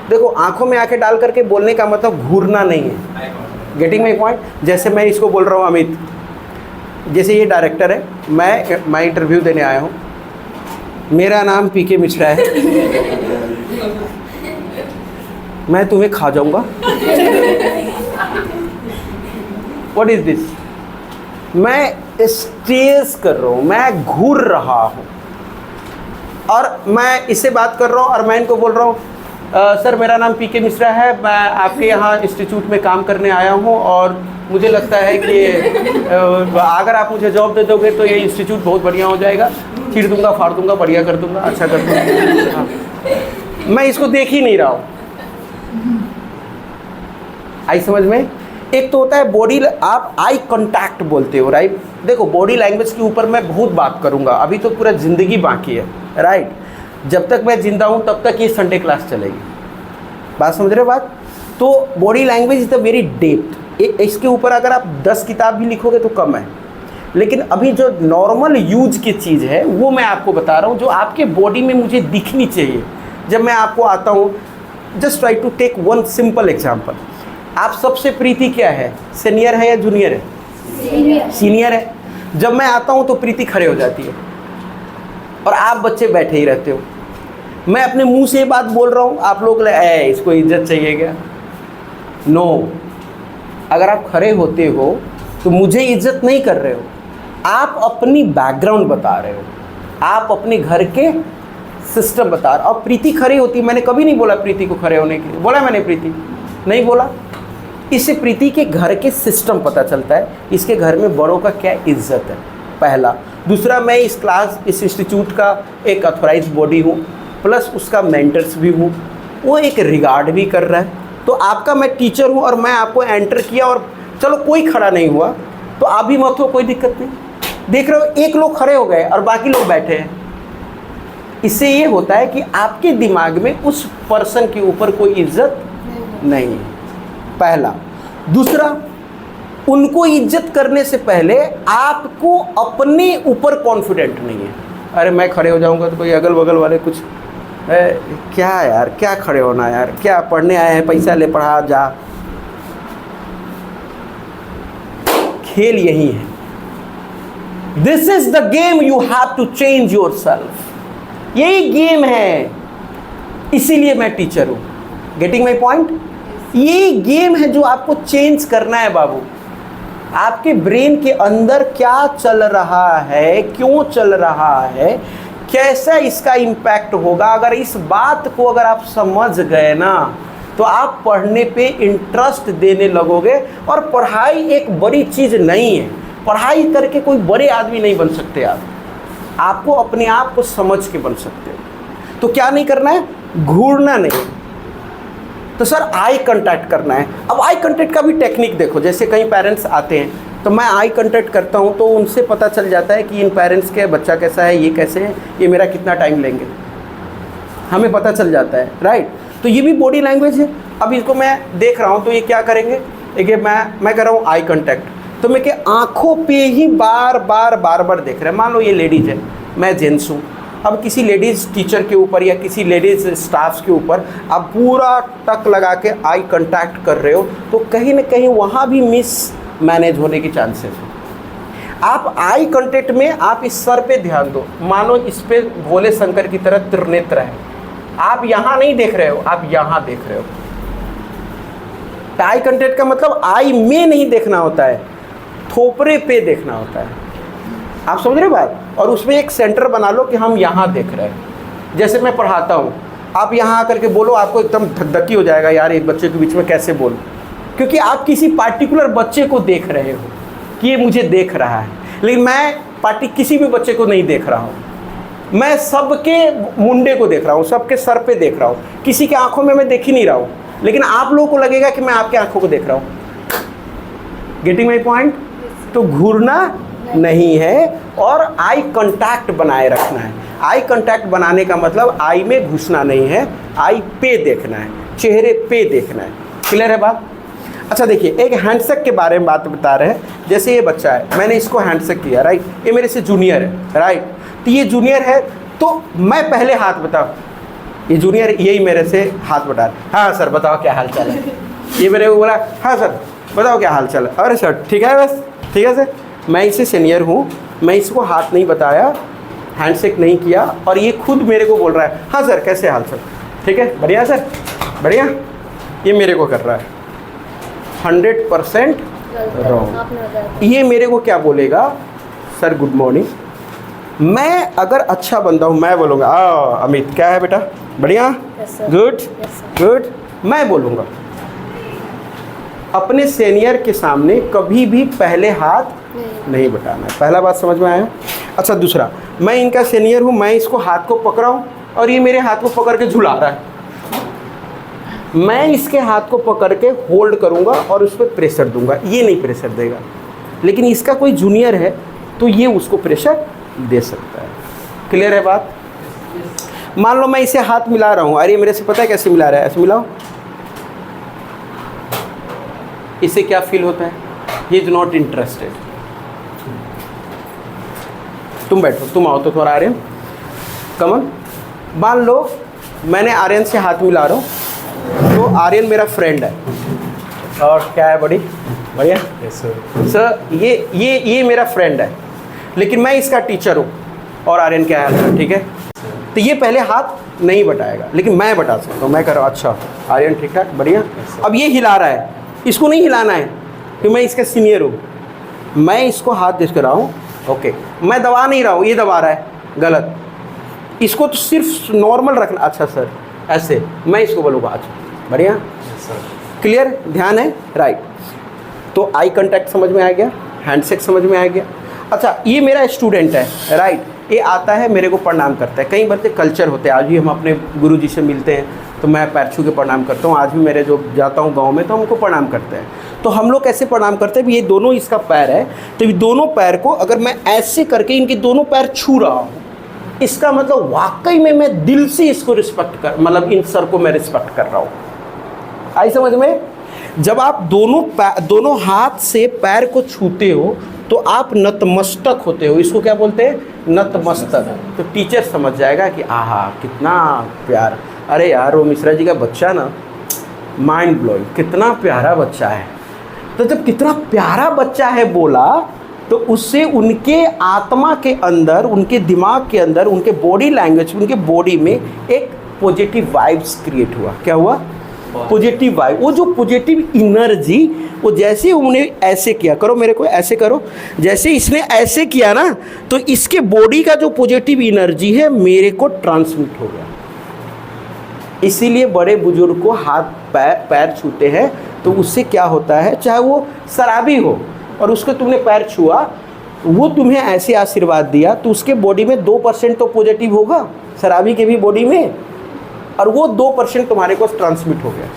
देखो आंखों में आंखें डाल करके बोलने का मतलब घूरना नहीं है, गेटिंग माई पॉइंट। जैसे मैं इसको बोल रहा हूँ अमित, जैसे ये डायरेक्टर है, मैं इंटरव्यू देने आया हूँ, मेरा नाम पीके मिश्रा है, मैं तुम्हें खा जाऊंगा, व्हाट इज दिस? मैं स्टेज कर रहा हूँ, मैं घूर रहा हूँ, और मैं इससे बात कर रहा हूँ और मैं इनको बोल रहा हूँ सर मेरा नाम पीके मिश्रा है, मैं आपके यहाँ इंस्टीट्यूट में काम करने आया हूँ और मुझे लगता है कि अगर आप मुझे जॉब दे दोगे तो ये इंस्टीट्यूट बहुत बढ़िया हो जाएगा, चीर दूंगा, फाड़ दूंगा, बढ़िया कर दूंगा, अच्छा कर दूंगा। हाँ। मैं इसको देख ही नहीं रहा हूँ। आई समझ में? एक तो होता है बॉडी, आप आई कांटेक्ट बोलते हो, राइट? देखो बॉडी लैंग्वेज के ऊपर मैं बहुत बात करूंगा, अभी तो पूरा ज़िंदगी बाकी है, राइट? जब तक मैं जिंदा हूँ तब तक ये संडे क्लास चलेगी। बात समझ रहे हो बात? तो body language is the very depth. इसके ऊपर अगर आप 10 किताब भी लिखोगे तो कम है, लेकिन अभी जो नॉर्मल यूज की चीज़ है वो मैं आपको बता रहा हूँ, जो आपके बॉडी में मुझे दिखनी चाहिए। जब मैं आपको आता हूँ, just try to take one simple example. आप सबसे प्रीति क्या है, सीनियर है या जूनियर है? सीनियर है। जब मैं आता हूँ तो प्रीति खड़े हो जाती है और आप बच्चे बैठे ही रहते हो। मैं अपने मुंह से ये बात बोल रहा हूँ, आप लोग इसको इज्जत चाहिए क्या? नो। अगर आप खड़े होते हो तो मुझे इज्जत नहीं कर रहे हो, आप अपनी बैकग्राउंड बता रहे हो, आप अपने घर के सिस्टम बता रहे हो। और प्रीति खड़ी होती, मैंने कभी नहीं बोला प्रीति को खड़े होने के लिए, बोला मैंने प्रीति? नहीं बोला। इससे प्रीति के घर के सिस्टम पता चलता है, इसके घर में बड़ों का क्या इज्जत है, पहला। दूसरा, मैं इस इंस्टीट्यूट का एक अथोराइज बॉडी हूँ, प्लस उसका मेंटर्स भी हूँ, वो एक रिगार्ड भी कर रहा है। तो आपका मैं टीचर हूँ और मैं आपको एंटर किया और चलो कोई खड़ा नहीं हुआ तो आप भी मत हो, कोई दिक्कत नहीं। देख रहे हो, एक लोग खड़े हो गए और बाकी लोग बैठे हैं। इससे ये होता है कि आपके दिमाग में उस पर्सन के ऊपर कोई इज्जत नहीं है, पहला। दूसरा, उनको इज्जत करने से पहले आपको अपने ऊपर कॉन्फिडेंट नहीं है। अरे मैं खड़े हो जाऊंगा तो कोई अगल बगल वाले कुछ क्या यार, क्या खड़े होना यार, क्या पढ़ने आए हैं, पैसा ले, पढ़ा जा। खेल यही है। This is the game, you have to change yourself. यही गेम है, इसीलिए मैं टीचर हूं। Getting my point? ये गेम है जो आपको चेंज करना है बाबू। आपके ब्रेन के अंदर क्या चल रहा है, क्यों चल रहा है, कैसा इसका इम्पैक्ट होगा। अगर इस बात को अगर आप समझ गए ना तो आप पढ़ने पे इंटरेस्ट देने लगोगे। और पढ़ाई एक बड़ी चीज़ नहीं है, पढ़ाई करके कोई बड़े आदमी नहीं बन सकते आप। आपको अपने आप को समझ के बन सकते हो। तो क्या नहीं करना है, घूरना नहीं। तो सर आई कांटेक्ट करना है। अब आई कांटेक्ट का भी टेक्निक देखो, जैसे कई पेरेंट्स आते हैं तो मैं आई कांटेक्ट करता हूं तो उनसे पता चल जाता है कि इन पेरेंट्स के बच्चा कैसा है, ये कैसे है, ये मेरा कितना टाइम लेंगे, हमें पता चल जाता है, राइट? तो ये भी बॉडी लैंग्वेज है। अब इसको मैं देख रहा हूँ तो ये क्या करेंगे, देखिए मैं कर रहा हूँ आई कांटेक्ट, तो मैं क्या आँखों पे ही बार बार देख रहे हैं। मान लो ये लेडीज़ है, मैं जेंट्स हूँ। अब किसी लेडीज़ टीचर के ऊपर या किसी लेडीज़ स्टाफ्स के ऊपर आप पूरा टक लगा के आई कांटेक्ट कर रहे हो तो कहीं ना कहीं वहाँ भी मिस मैनेज होने की चांसेस है। आप आई कांटेक्ट में आप इस सर पे ध्यान दो, मानो इस पे भोले शंकर की तरह त्रिनेत्र है। आप यहाँ नहीं देख रहे हो, आप यहाँ देख रहे हो। आई कांटेक्ट का मतलब आई में नहीं देखना होता है, थोपरे पे देखना होता है। आप समझ रहे बात? और उसमें एक सेंटर बना लो कि हम यहाँ देख रहे हैं। जैसे मैं पढ़ाता हूँ, आप यहाँ आकर के बोलो, आपको एकदम धकधकी हो जाएगा यार, एक बच्चे के बीच में कैसे बोलूँ, क्योंकि आप किसी पार्टिकुलर बच्चे को देख रहे हो कि ये मुझे देख रहा है। लेकिन मैं किसी भी बच्चे को नहीं देख रहा हूँ, मैं सबके मुंडे को देख रहा हूँ, सबके सर पे देख रहा हूँ, किसी के आंखों में मैं देख ही नहीं रहा हूँ, लेकिन आप लोगों को लगेगा कि मैं आपके आंखों को देख रहा हूँ। Getting my point? तो घूरना नहीं है और आई कांटेक्ट बनाए रखना है। आई कांटेक्ट बनाने का मतलब आई में घुसना नहीं है, आई पे देखना है, चेहरे पे देखना है। क्लियर है बात? अच्छा देखिए, एक हैंडशेक के बारे में बात बता रहे हैं। जैसे ये बच्चा है, मैंने इसको हैंडशेक किया, राइट? ये मेरे से जूनियर है, राइट? तो ये जूनियर है तो मैं पहले हाथ बताऊँ, ये जूनियर यही मेरे से हाथ बटा रहा है, हाँ सर बताओ क्या हाल चाल है। ये मेरे को बोला हाँ सर बताओ क्या हाल चाल है। अरे सर ठीक है बस ठीक है सर। मैं इससे सीनियर हूँ, मैं इसको हाथ नहीं बताया, हैंडशेक नहीं किया, और ये खुद मेरे को बोल रहा है हाँ सर कैसे हाल चाल, ठीक है बढ़िया सर बढ़िया। ये मेरे को कर रहा है 100% रॉन्ग। ये मेरे को क्या बोलेगा, सर गुड मॉर्निंग। मैं अगर अच्छा बंदा हूँ मैं बोलूँगा अमित क्या है बेटा बढ़िया, गुड गुड, मैं बोलूँगा। अपने सीनियर के सामने कभी भी पहले हाथ नहीं बटाना है। पहला बात समझ में आया। अच्छा दूसरा, मैं इनका सीनियर हूँ, मैं इसको हाथ को पकड़ा हूँ और ये मेरे हाथ को पकड़ के झुला रहा है, मैं इसके हाथ को पकड़ के होल्ड करूँगा और उस पर प्रेशर दूंगा, ये नहीं प्रेशर देगा। लेकिन इसका कोई जूनियर है तो ये उसको प्रेशर दे सकता है। क्लियर है बात। मान लो मैं इसे हाथ मिला रहा हूँ, अरे मेरे से पता है कैसे मिला रहा है, ऐसे मिलाओ। इससे क्या फील होता है, ही इज नॉट इंटरेस्टेड। तुम बैठो, तुम आओ तो थोड़ा आर्यन कमन। मान लो मैंने आर्यन से हाथ मिला रहा हूँ, तो आर्यन मेरा फ्रेंड है और क्या है बड़ी बढ़िया सर, ये मेरा फ्रेंड है, लेकिन मैं इसका टीचर हूँ और आर्यन क्या है ठीक है। तो ये पहले हाथ नहीं बटाएगा, लेकिन मैं बटा सकता हूँ। मैं कह रहा हूँ अच्छा आर्यन ठीक ठाक बढ़िया। अब ये हिला रहा है, इसको नहीं हिलाना है कि मैं इसका सीनियर हूँ, मैं इसको हाथ दे रहा हूँ ओके, मैं दबा नहीं रहा हूँ, ये दबा रहा है गलत। इसको तो सिर्फ नॉर्मल रखना, अच्छा सर ऐसे, मैं इसको बोलूँगा अच्छा बढ़िया क्लियर, ध्यान है राइट। तो आई कांटेक्ट समझ में आ गया, हैंडशेक समझ में आ गया। अच्छा ये मेरा स्टूडेंट है राइट, ये आता है मेरे को प्रणाम करता है। कई बच्चे कल्चर होते हैं, आज भी हम अपने गुरु जी से मिलते हैं तो मैं पैर छू के प्रणाम करता हूँ। आज भी मेरे जो जाता हूँ गांव में तो हमको प्रणाम करते हैं। तो हम लोग कैसे प्रणाम करते हैं, ये दोनों इसका पैर है, तो ये दोनों पैर को अगर मैं ऐसे करके इनके दोनों पैर छू रहा हूँ, इसका मतलब वाकई में मैं दिल से इसको रिस्पेक्ट कर, मतलब इन सर को मैं रिस्पेक्ट कर रहा हूँ। आई समझ में। जब आप दोनों हाथ से पैर को छूते हो तो आप नतमस्तक होते हो, इसको क्या बोलते हैं नतमस्तक। तो टीचर समझ जाएगा कि आहा कितना प्यार, अरे यार वो मिश्रा जी का बच्चा ना माइंड ब्लोइंग, कितना प्यारा बच्चा है। तो जब कितना प्यारा बच्चा है बोला तो उससे उनके आत्मा के अंदर, उनके दिमाग के अंदर, उनके बॉडी लैंग्वेज, उनके बॉडी में एक पॉजिटिव वाइब्स क्रिएट हुआ। क्या हुआ, पॉजिटिव वाइब। वो जो पॉजिटिव एनर्जी, वो जैसे उन्होंने ऐसे किया, करो मेरे को ऐसे करो, जैसे इसने ऐसे किया ना तो इसके बॉडी का जो पॉजिटिव एनर्जी है मेरे को ट्रांसमिट हो गया। इसीलिए बड़े बुजुर्ग को हाथ पैर छूते हैं तो उससे क्या होता है, चाहे वो शराबी हो और उसको तुमने पैर छुआ, वो तुम्हें ऐसे आशीर्वाद दिया तो उसके बॉडी में 2% तो पॉजिटिव होगा शराबी के भी बॉडी में, और वो 2% तुम्हारे को ट्रांसमिट हो गया।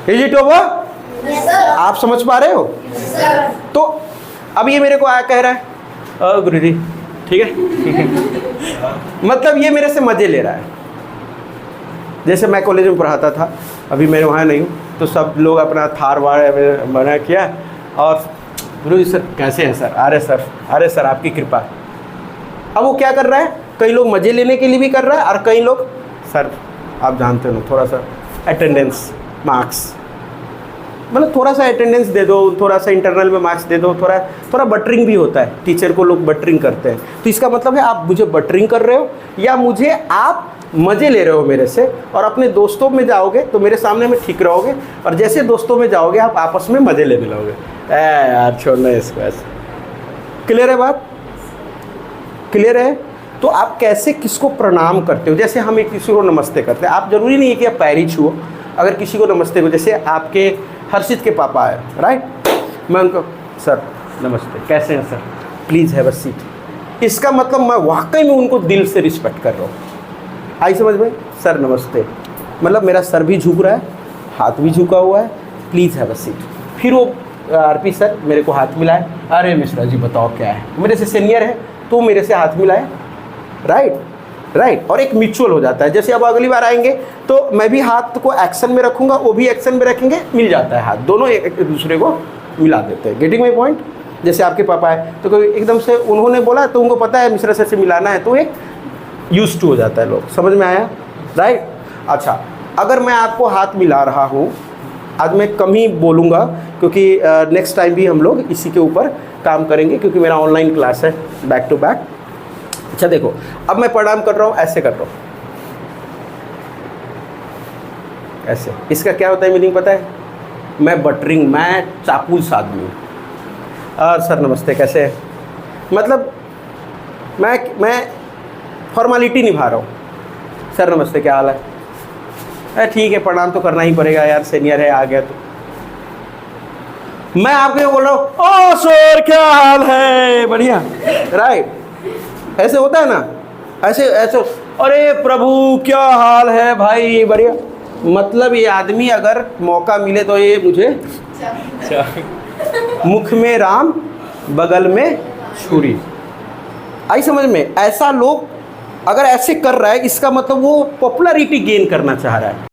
Is it over? आप समझ पा रहे हो? तो अब ये मेरे को आया कह रहा है गुरुजी ठीक है मतलब ये मेरे से मजे ले रहा है। जैसे मैं कॉलेज में पढ़ाता था, अभी मैं वहाँ नहीं हूँ, तो सब लोग अपना थार वार बना किया और गुरुजी सर कैसे हैं सर, अरे सर आपकी कृपा। अब वो क्या कर रहा है, कई लोग मज़े लेने के लिए भी कर रहा है और कई लोग सर आप जानते हो थोड़ा सा अटेंडेंस मार्क्स, मतलब थोड़ा सा अटेंडेंस दे दो, थोड़ा सा इंटरनल में मार्क्स दे दो, थोड़ा बटरिंग भी होता है, टीचर को लोग बटरिंग करते हैं। तो इसका मतलब है आप मुझे बटरिंग कर रहे हो या मुझे आप मज़े ले रहे हो मेरे से, और अपने दोस्तों में जाओगे तो मेरे सामने में ठीक रहोगे, और जैसे दोस्तों में जाओगे आप आपस में मज़े लेने लगोगे। यार छोड़ना इसको ऐसे। क्लियर है बात? क्लियर है? तो आप कैसे किसको प्रणाम करते हो, जैसे हम एक किसी को नमस्ते करते हैं, आप जरूरी नहीं है कि आप पैर ही छुओ। अगर किसी को नमस्ते को, जैसे आपके हर्षित के पापा आए राइट, मैं उनको सर नमस्ते कैसे हैं sir, please have a seat, इसका मतलब मैं वाकई में उनको दिल से रिस्पेक्ट कर रहा हूँ। आई समझ में? सर नमस्ते मतलब मेरा सर भी झुक रहा है, हाथ भी झुका हुआ है, प्लीज़ हैव अ सीट। फिर वो आरपी सर मेरे को हाथ मिलाए, अरे मिश्रा जी बताओ क्या है, मेरे से सीनियर है तो मेरे से हाथ मिलाए, राइट। और एक म्यूचुअल हो जाता है। जैसे अब अगली बार आएंगे तो मैं भी हाथ को एक्शन में रखूंगा, वो भी एक्शन में रखेंगे, मिल जाता है हाथ, दोनों एक दूसरे को मिला देते हैं। Getting my point? जैसे आपके पापा है तो कोई एकदम से उन्होंने बोला तो उनको पता है मिश्रा सर से मिलाना है, तो एक यूज्ड टू हो जाता है लोग, समझ में आया, राइट। अच्छा, अगर मैं आपको हाथ मिला रहा हूँ, आज मैं कम ही बोलूँगा क्योंकि नेक्स्ट टाइम भी हम लोग इसी के ऊपर काम करेंगे क्योंकि मेरा ऑनलाइन क्लास है बैक टू बैक। अच्छा देखो, अब मैं प्रणाम कर रहा हूँ, ऐसे कर रहा हूँ, ऐसे, इसका क्या होता है मीनिंग पता है? मैं बटरिंग, मैं चापलूस आदमी हूँ। और सर नमस्ते, कैसे हैं? मतलब मैं फॉर्मेलिटी निभा रहा हूँ। सर नमस्ते, क्या हाल है? अरे ठीक है, प्रणाम तो करना ही पड़ेगा यार, सीनियर है, आ गया तो। मैं आपको बोल रहा हूँ, ओ सर क्या हाल है, बढ़िया, राइट, ऐसे होता है ना, ऐसे ऐसे, अरे प्रभु क्या हाल है भाई, बढ़िया। मतलब ये आदमी अगर मौका मिले तो ये मुझे मुख में राम बगल में छुरी, आई समझ में? ऐसा लोग अगर ऐसे कर रहा है, इसका मतलब वो पॉपुलैरिटी गेन करना चाह रहा है।